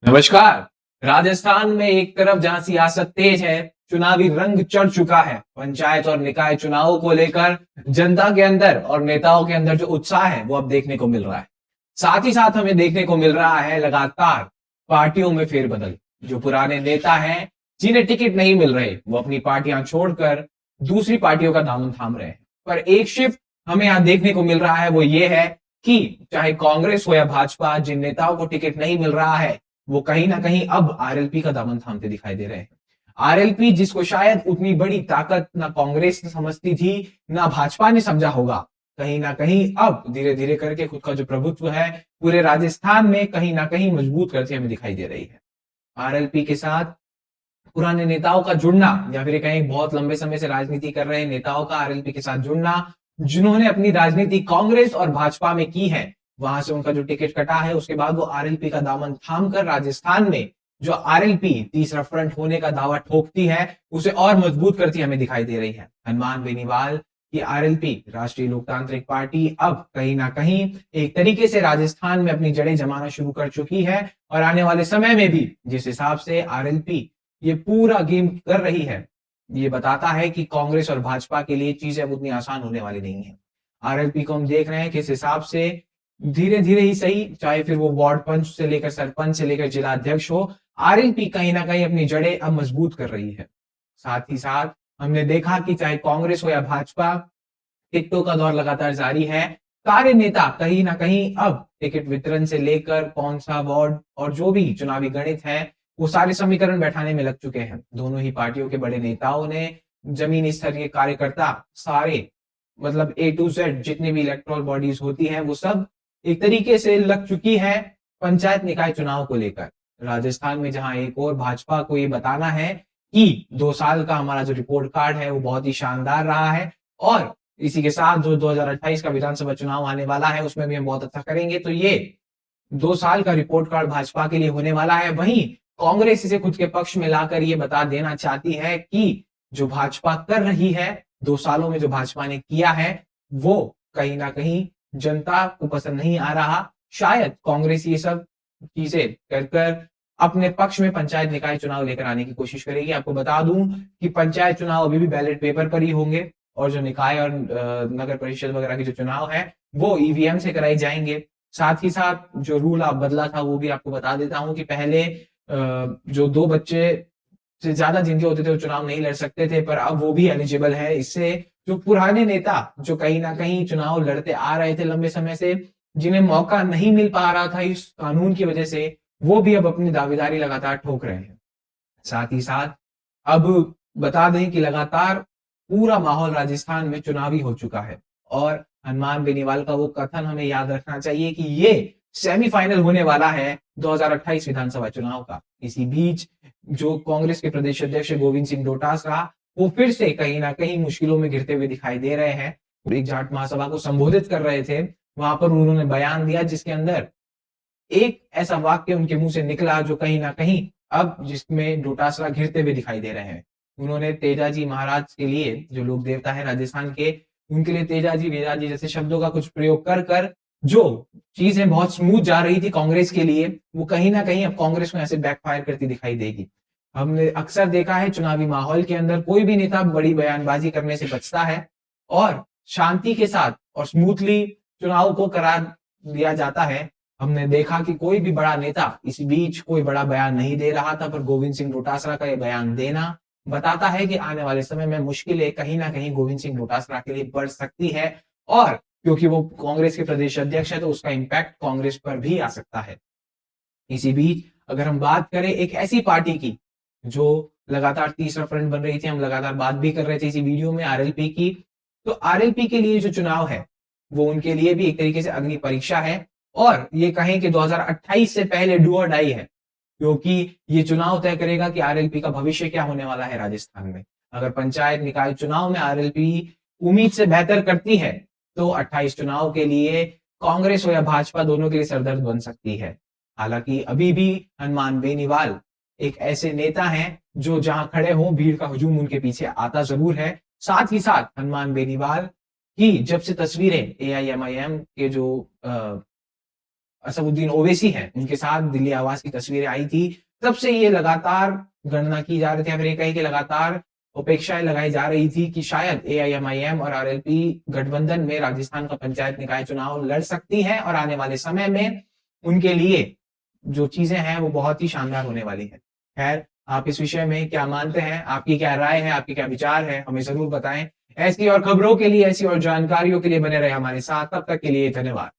नमस्कार। राजस्थान में एक तरफ जहां सियासत तेज है, चुनावी रंग चढ़ चुका है। पंचायत और निकाय चुनावों को लेकर जनता के अंदर और नेताओं के अंदर जो उत्साह है वो अब देखने को मिल रहा है। साथ ही साथ हमें देखने को मिल रहा है लगातार पार्टियों में फेरबदल। जो पुराने नेता हैं, जिन्हें टिकट नहीं मिल रहे, वो अपनी पार्टियां छोड़कर दूसरी पार्टियों का दामन थाम रहे हैं। पर एक शिफ्ट हमें यहाँ देखने को मिल रहा है, वो ये है कि चाहे कांग्रेस हो या भाजपा, जिन नेताओं को टिकट नहीं मिल रहा है वो कहीं ना कहीं अब आरएलपी का दामन थामते दिखाई दे रहे हैं। आरएलपी, जिसको शायद उतनी बड़ी ताकत ना कांग्रेस ने समझती थी, ना भाजपा ने समझा होगा, कहीं ना कहीं अब धीरे धीरे करके खुद का जो प्रभुत्व है पूरे राजस्थान में कहीं ना कहीं मजबूत करती हमें दिखाई दे रही है। आरएलपी के साथ पुराने नेताओं का जुड़ना, या फिर कहीं बहुत लंबे समय से राजनीति कर रहे नेताओं का आरएलपी के साथ जुड़ना, जिन्होंने अपनी राजनीति कांग्रेस और भाजपा में की है, वहां से उनका जो टिकट कटा है उसके बाद वो आरएलपी का दामन थामकर राजस्थान में जो आरएलपी तीसरा फ्रंट होने का दावा ठोकती है उसे और मजबूत करती हमें दिखाई दे रही है। हनुमान बेनीवाल की आरएलपी, राष्ट्रीय लोकतांत्रिक पार्टी, अब कहीं ना कहीं एक तरीके से राजस्थान में अपनी जड़ें जमाना शुरू कर चुकी है और आने वाले समय में भी जिस हिसाब से आरएलपी ये पूरा गेम कर रही है, ये बताता है कि कांग्रेस और भाजपा के लिए चीजें अब उतनी आसान होने वाली नहीं है। आरएलपी को हम देख रहे हैं किस हिसाब से धीरे धीरे ही सही, चाहे फिर वो वार्ड पंच से लेकर सरपंच से लेकर जिला अध्यक्ष हो, आरएलपी कहीं ना कहीं अपनी जड़ें अब मजबूत कर रही है। साथ ही साथ हमने देखा कि चाहे कांग्रेस हो या भाजपा, टिकटों का दौर लगातार जारी है। सारे नेता कहीं ना कहीं अब टिकट वितरण से लेकर कौन सा वार्ड और जो भी चुनावी गणित है वो सारे समीकरण बैठाने में लग चुके हैं। दोनों ही पार्टियों के बड़े नेताओं ने, जमीनी स्तर के कार्यकर्ता सारे, मतलब ए टू जेड जितनी भी इलेक्टोरल बॉडीज होती हैं वो सब एक तरीके से लग चुकी है पंचायत निकाय चुनाव को लेकर। राजस्थान में जहां एक और भाजपा को ये बताना है कि 2 साल का हमारा जो रिपोर्ट कार्ड है वो बहुत ही शानदार रहा है और इसी के साथ जो 2028 का विधानसभा चुनाव आने वाला है उसमें भी हम बहुत अच्छा करेंगे, तो ये 2 साल का रिपोर्ट कार्ड भाजपा के लिए होने वाला है। वहीं कांग्रेस इसे खुद के पक्ष में लाकर ये बता देना चाहती है कि जो भाजपा कर रही है, 2 सालों में जो भाजपा ने किया है वो कहीं ना कहीं जनता को पसंद नहीं आ रहा। शायद कांग्रेस ये सब चीजें कर कर अपने पक्ष में पंचायत निकाय चुनाव लेकर आने की कोशिश करेगी। आपको बता दूं कि पंचायत चुनाव अभी भी बैलेट पेपर पर ही होंगे और जो निकाय और नगर परिषद वगैरह के जो चुनाव है वो ईवीएम से कराए जाएंगे। साथ ही साथ जो रूल आप बदला था वो भी आपको बता देता हूं कि पहले जो 2 बच्चे से ज्यादा जिनके होते थे वो चुनाव नहीं लड़ सकते थे, पर अब वो भी एलिजिबल है। इससे जो पुराने नेता जो कहीं ना कहीं चुनाव लड़ते आ रहे थे लंबे समय से, जिन्हें मौका नहीं मिल पा रहा था इस कानून की वजह से, वो भी अब अपनी दावेदारी लगातार ठोक रहे हैं। साथ ही साथ अब बता दें कि लगातार पूरा माहौल राजस्थान में चुनावी हो चुका है और हनुमान बेनीवाल का वो कथन हमें याद रखना चाहिए कि ये सेमीफाइनल होने वाला है 2028 विधानसभा चुनाव का। इसी बीच जो कांग्रेस के प्रदेश अध्यक्ष गोविंद सिंह डोटासरा, वो फिर से कहीं ना कहीं मुश्किलों में घिरते हुए दिखाई दे रहे हैं। एक जाट महासभा को संबोधित कर रहे थे, वहां पर उन्होंने बयान दिया जिसके अंदर एक ऐसा वाक्य उनके मुंह से निकला जो कहीं ना कहीं अब जिसमें डोटासरा घिरते हुए दिखाई दे रहे हैं। उन्होंने तेजाजी महाराज के लिए, जो लोक देवता है राजस्थान के, उनके लिए तेजाजी वेजाजी जैसे शब्दों का कुछ प्रयोग कर कर जो चीजें बहुत स्मूथ जा रही थी कांग्रेस के लिए, वो कहीं ना कहीं अब कांग्रेस को ऐसे बैकफायर करती दिखाई देगी। हमने अक्सर देखा है चुनावी माहौल के अंदर कोई भी नेता बड़ी बयानबाजी करने से बचता है और शांति के साथ और स्मूथली चुनाव को करा दिया जाता है। हमने देखा कि कोई भी बड़ा नेता इस बीच कोई बड़ा बयान नहीं दे रहा था, पर गोविंद सिंह डोटासरा का यह बयान देना बताता है कि आने वाले समय में मुश्किलें कहीं ना कहीं गोविंद सिंह डोटासरा के लिए बढ़ सकती है और क्योंकि वो कांग्रेस के प्रदेश अध्यक्ष है तो उसका इंपैक्ट कांग्रेस पर भी आ सकता है। इसी बीच अगर हम बात करें एक ऐसी पार्टी की जो लगातार तीसरा फ्रंट बन रही थी, हम लगातार बात भी कर रहे थे इसी वीडियो में आरएलपी की, तो आरएलपी के लिए जो चुनाव है वो उनके लिए भी एक तरीके से अग्नि परीक्षा है और ये कहें कि 2028 से पहले डू और डाई है, क्योंकि ये चुनाव तय करेगा कि आरएलपी का भविष्य क्या होने वाला है राजस्थान में। अगर पंचायत निकाय चुनाव में आरएलपी उम्मीद से बेहतर करती है तो 28 चुनाव के लिए कांग्रेस हो या भाजपा दोनों के लिए सरदर्द बन सकती है। हालांकि अभी भी हनुमान बेनीवाल एक ऐसे नेता हैं जो जहां खड़े हों भीड़ का हुजूम उनके पीछे आता जरूर है। साथ ही साथ हनुमान बेनीवाल की जब से तस्वीरें एआईएमआईएम के जो असदुद्दीन ओवैसी हैं, उनके साथ दिल्ली आवास की तस्वीरें आई थी, तब से ये लगातार गणना की जा रही थी, फिर ये कहीं कि लगातार अपेक्षाएं लगाई जा रही थी कि शायद एआईएमआईएम और आरएलपी गठबंधन में राजस्थान का पंचायत निकाय चुनाव लड़ सकती है और आने वाले समय में उनके लिए जो चीजें हैं वो बहुत ही शानदार होने वाली है। खैर, आप इस विषय में क्या मानते हैं, आपकी क्या राय है, आपके क्या विचार है, हमें जरूर बताएं। ऐसी और खबरों के लिए, ऐसी और जानकारियों के लिए बने रहे हमारे साथ। तब तक के लिए धन्यवाद।